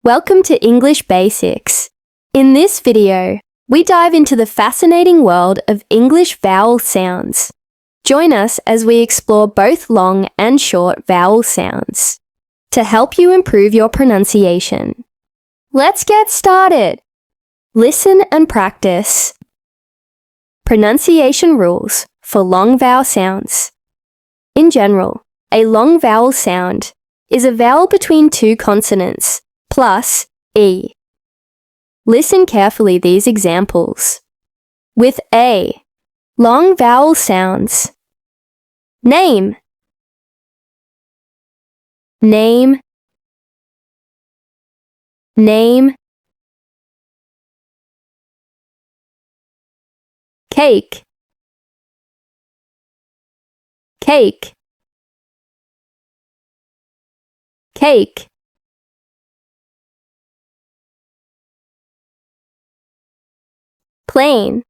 Welcome to English Basics. In this video, we dive into the fascinating world of English vowel sounds. Join us as we explore both long and short vowel sounds to help you improve your pronunciation. Let's get started. Listen and practice. Pronunciation rules for long vowel sounds. In general, a long vowel sound is a vowel between two consonants plus E. Listen carefully these examples. With A, long vowel sounds. Name, name, name. Cake, cake, cake. Plain,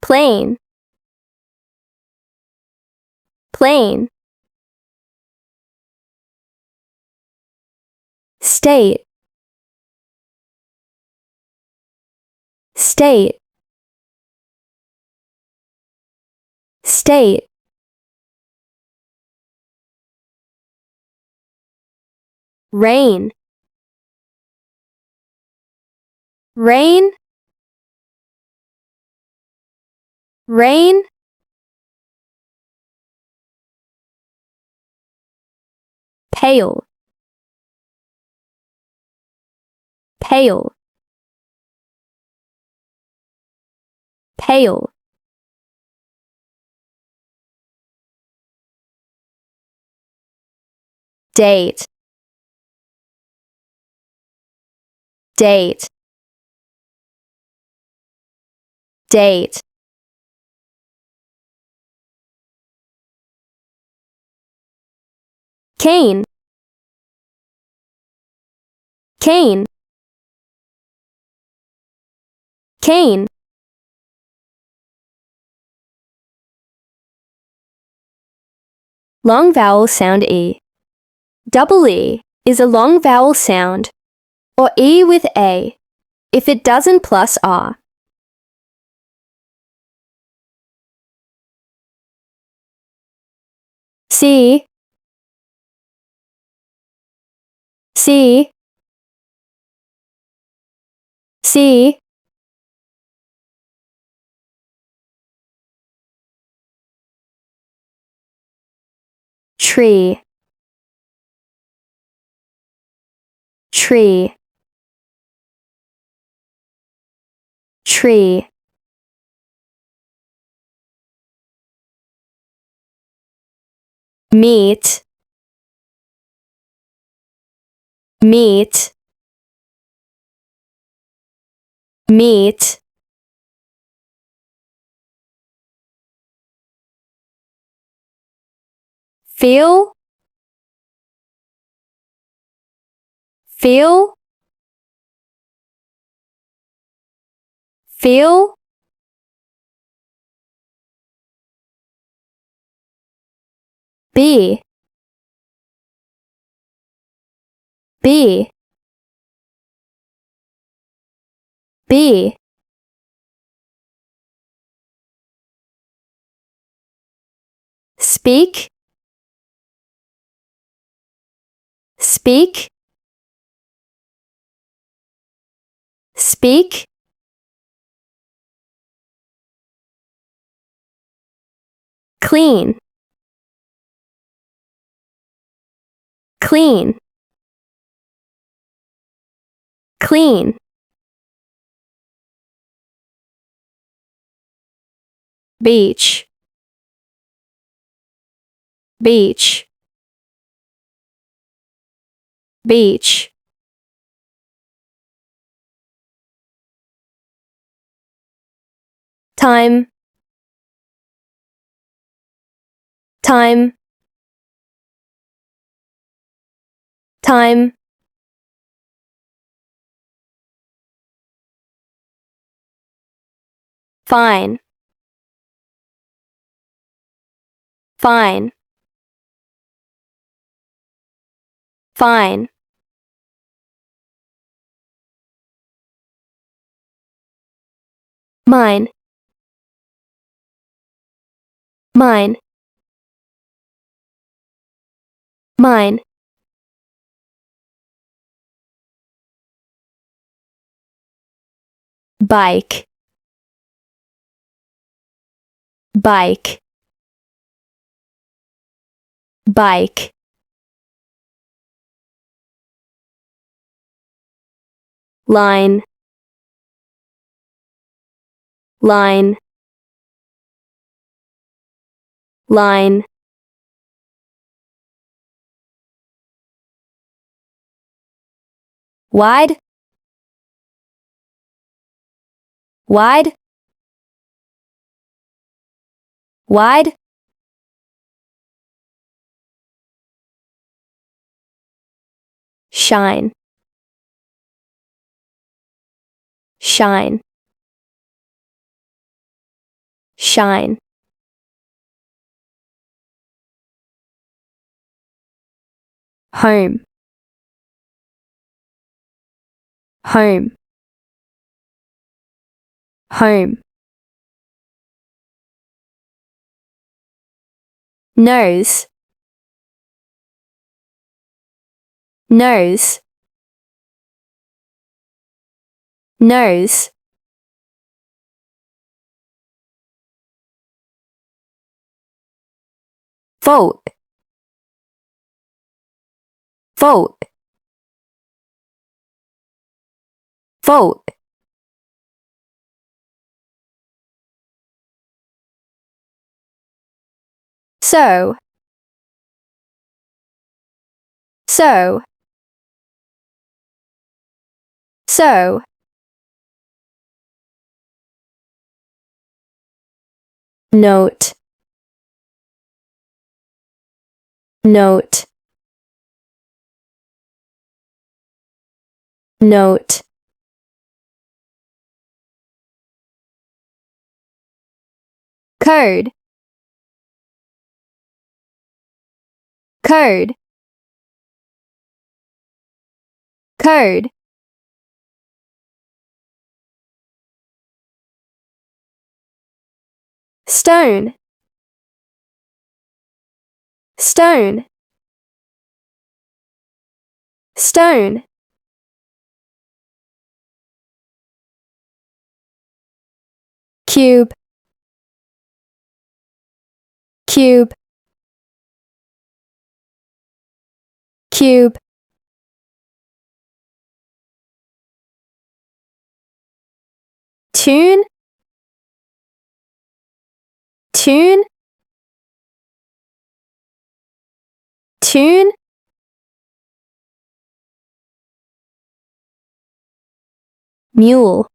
plain, plain. State, state, state. Rain, rain, rain. Pale, pale, pale. Date, date, date. Cane, cane, cane. Long vowel sound E. Double E is a long vowel sound, or E with A, if it doesn't plus R. C, C, C. Tree, tree, tree. Meet, meet, meet. Feel, feel, feel. Be, be, be. Speak, speak, speak. Clean, clean, clean. Beach, beach, beach. Time, time, time. Fine, fine, fine, mine, mine, mine, bike, bike, bike, line, line, line, wide, wide, wide, shine, shine, shine, home, home, home, nose, nose, nose, vote, vote, vote, so, so, so, note, note, note, code, code, code, stone, stone, stone, cube, cube, cube, tune, tune, tune, mule,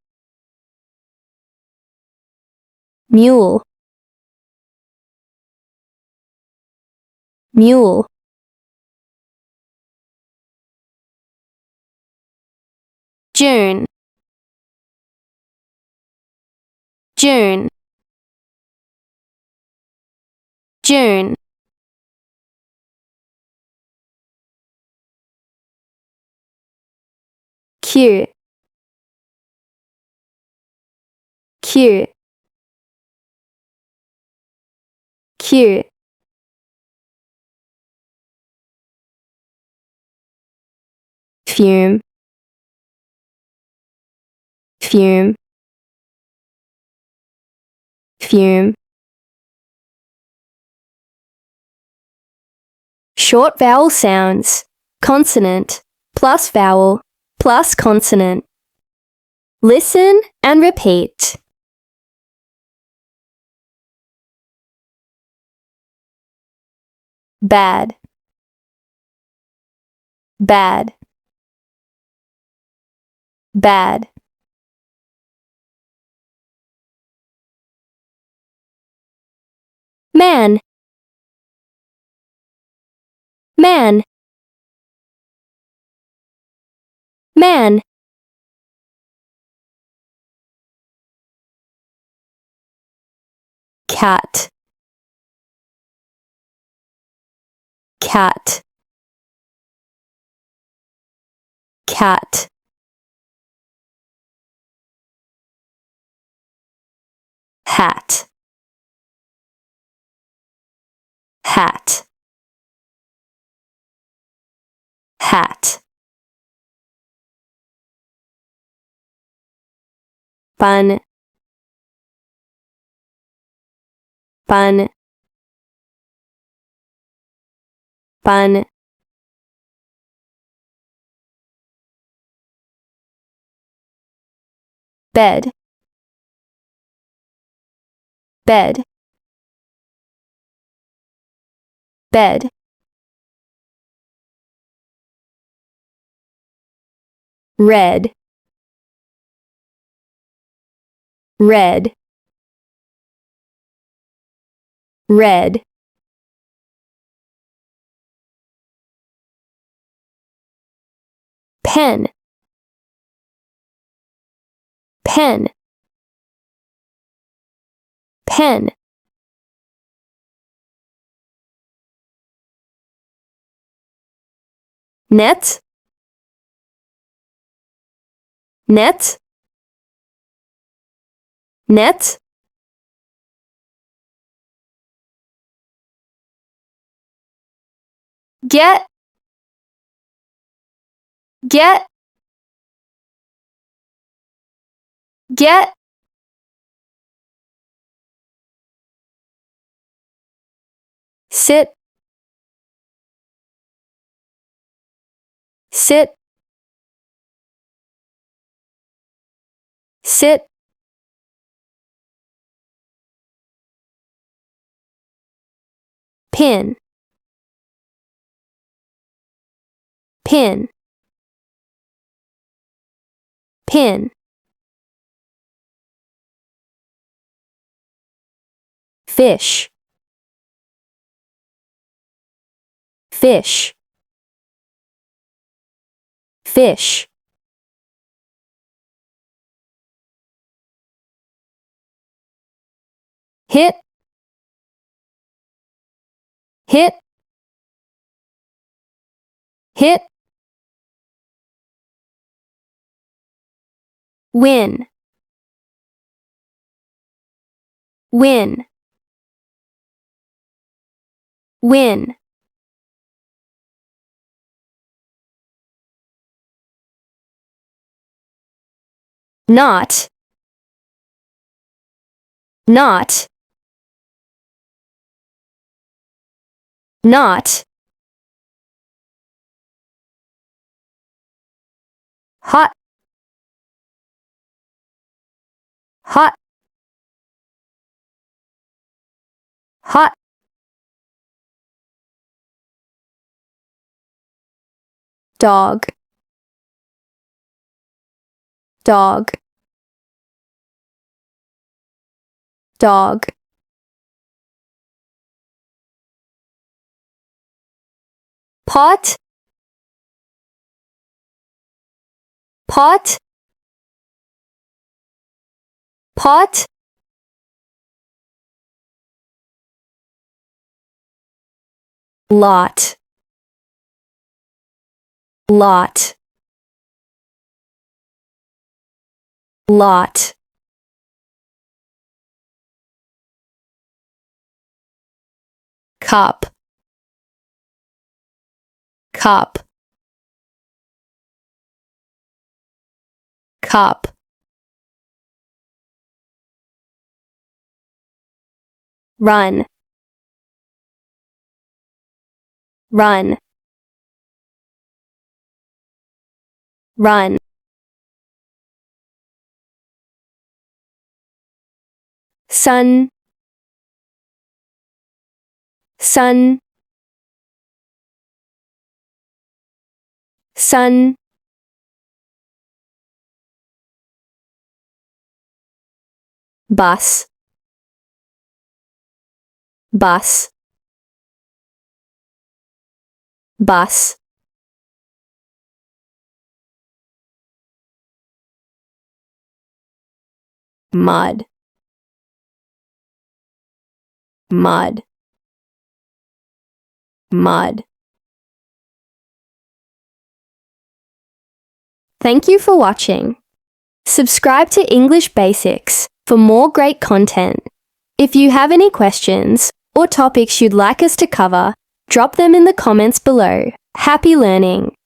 mule, mule, June, June, June, cute, cute, cute, fume, fume, fume, short vowel sounds, consonant, plus vowel, plus consonant. Listen and repeat. Bad, bad, bad. Man, man, man. Cat, cat, cat, hat, hat, hat, bun, bun, bun, bed, bed, bed, red, red, red, pen, pen, pen, net, net, net, get, get, get, sit, sit, sit, pin, pin, pin, fish, fish, fish, hit, hit, hit, win, win, win, not, not, not, hot, hot, hot, dog, dog, dog, pot, pot, pot, lot, lot, lot, cup, cup, cup, run, run, run, sun, sun, sun, bus, bus, bus, mud, mud, mud, Thank you for watching. Subscribe to English Basics for more great content. If you have any questions or topics you'd like us to cover, drop them in the comments below. Happy learning!